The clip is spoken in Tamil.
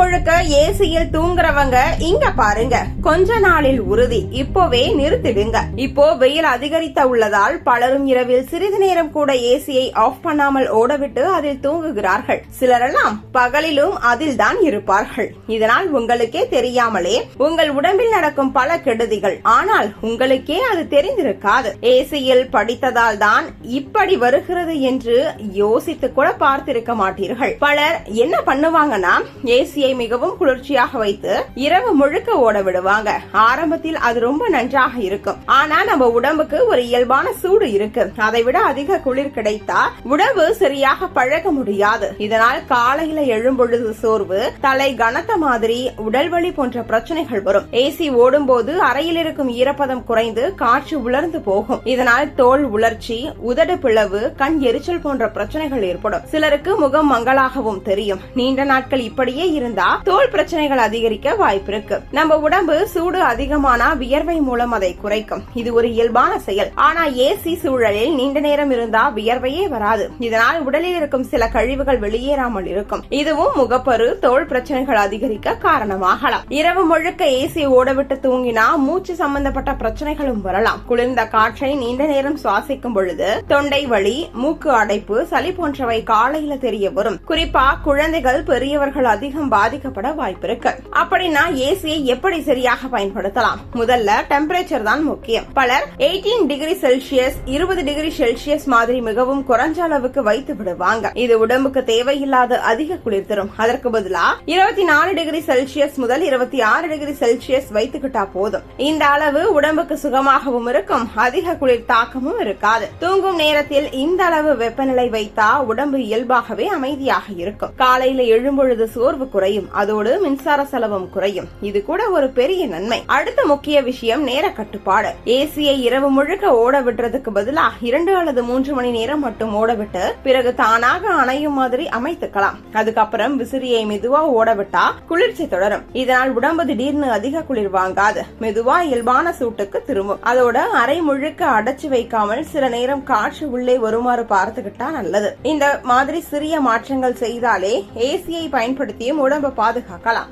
முழுக்க ஏசியில் தூங்குறவங்க இங்க பாருங்க, கொஞ்ச நாளில் உறுதி, இப்போவே நிறுத்திடுங்க. இப்போ வெயில் அதிகரித்த உள்ளதால் பலரும் இரவில் சிறிது நேரம் கூட ஏசியை ஆஃப் பண்ணாமல் ஓடவிட்டு அதில் தூங்குகிறார்கள். சிலரெல்லாம் பகலிலும் அதில் தான் இருப்பார்கள். இதனால் உங்களுக்கே தெரியாமலே உங்கள் உடம்பில் நடக்கும் பல கெடுதிகள். ஆனால் உங்களுக்கே அது தெரிந்திருக்காது. ஏசியில் படித்ததால் தான் இப்படி வருகிறது என்று யோசித்து கூட பார்த்திருக்க மாட்டீர்கள். பலர் என்ன பண்ணுவாங்கன்னா, ஏசியை மிகவும் குளிர்ச்சியாக வைத்து இரவு முழுக்க ஓட விடுவாங்க. ஆரம்பத்தில் அது ரொம்ப நன்றாக இருக்கும். ஆனா நம்ம உடம்புக்கு ஒரு இயல்பான சூடு இருக்கு. அதை விட அதிக குளிர் கிடைத்தா உடம்பு சரியாக பழக முடியாது. இதனால் காலையில எழும்பொழுது சோர்வு, தலை கனத்த மாதிரி, உடல் வலி போன்ற பிரச்சனைகள் வரும். ஏசி ஓடும் போது அறையில் இருக்கும் ஈரப்பதம் குறைந்து காற்று உலர்ந்து போகும். இதனால் தோல் உலர்ச்சி, உதடு பிளவு, கண் எரிச்சல் போன்ற பிரச்சனைகள் ஏற்படும். சிலருக்கு முகம் மங்களாகவும் தெரியும். நீண்ட நாட்கள் இப்படியே இருந்தா தோல் பிரச்சனைகள் அதிகரிக்க வாய்ப்பிருக்கு. நம்ம உடம்பு சூடு அதிகமானா வியர்வை மூலம் அதை குறைக்கும். இது ஒரு இயல்பான செயல். ஆனா ஏசி சூழலில் நீண்ட நேரம் இருந்தா வியர்வையே வராது. இதனால் உடலில் இருக்கும் சில கழிவுகள் வெளியேறாமல் இருக்கும். இதுவும் முகப்பரு, தோல் பிரச்சனைகள் அதிகரிக்க காரணமாகலாம். இரவு முழுக்க ஏசி ஓடவிட்டு தூங்கினா மூச்சு சம்பந்தப்பட்ட பிரச்சனைகளும் வரலாம். குளிர்ந்த காற்றை நீண்ட நேரம் சுவாசிக்கும் பொழுது தொண்டை வலி, மூக்கு அடைப்பு, சளி போன்றவை காலையில தெரிய வரும். குறிப்பா குழந்தைகள், பெரியவர்கள் அதிகம் பாதிக்கப்பட வாய்ப்பிருக்கு. அப்படின்னா ஏசியை எப்படி சரியாக பயன்படுத்தலாம்? முதல்ல டெம்பரேச்சர் தான் முக்கியம். பலர் 18 டிகிரி செல்சியஸ், 20 டிகிரி செல்சியஸ் மாதிரி மிகவும் குறைஞ்ச அளவுக்கு வைத்து விடுவாங்க. இது உடம்புக்கு தேவையில்லாத அதிக குளிர் தரும். அதற்கு பதிலா 24 டிகிரி செல்சியஸ் முதல் 26 டிகிரி செல்சியஸ் வைத்துக்கிட்டா போதும். இந்த அளவு உடம்புக்கு சுகமாகவும் இருக்கும், அதிக குளிர் தாக்கமும் இருக்காது. தூங்கும் நேரத்தில் இந்த அளவு வெப்பநிலை வைத்தா உடம்பு இயல்பாகவே அமைதியாக இருக்கும். காலையில எழும்பொழுது சோர்வு குறையும். அதோடு மின்சார செலவும் குறையும். இது கூட ஒரு பெரிய நன்மை. அடுத்த முக்கிய விஷயம் நேர கட்டுப்பாடு. ஏசியை இரவு முழுக்க ஓட விடுறதுக்கு பதிலா 2 அல்லது 3 மணி நேரம் மட்டும் ஓடவிட்டு பிறகு தானாக அணையும் மாதிரி அமைத்துக்கலாம். அதுக்கப்புறம் விசிறியை மெதுவா ஓடவிட்டா குளிர்ச்சி தொடரும். இதனால் உடம்பு திடீர்னு அதிக குளிர் வாங்காது. மெதுவா இயல்பான சூட்டுக்கு திரும்பும். அதோட அறை முழுக்க அடைச்சு வைக்காமல் சில நேரம் காற்று உள்ளே வருமாறு பார்த்துக்கிட்டா நல்லது. இந்த மாதிரி சிறிய மாற்றங்கள் செய்தாலே ஏசியை பயன்படுத்தியும் உடம்பை பாதுகாக்கலாம்.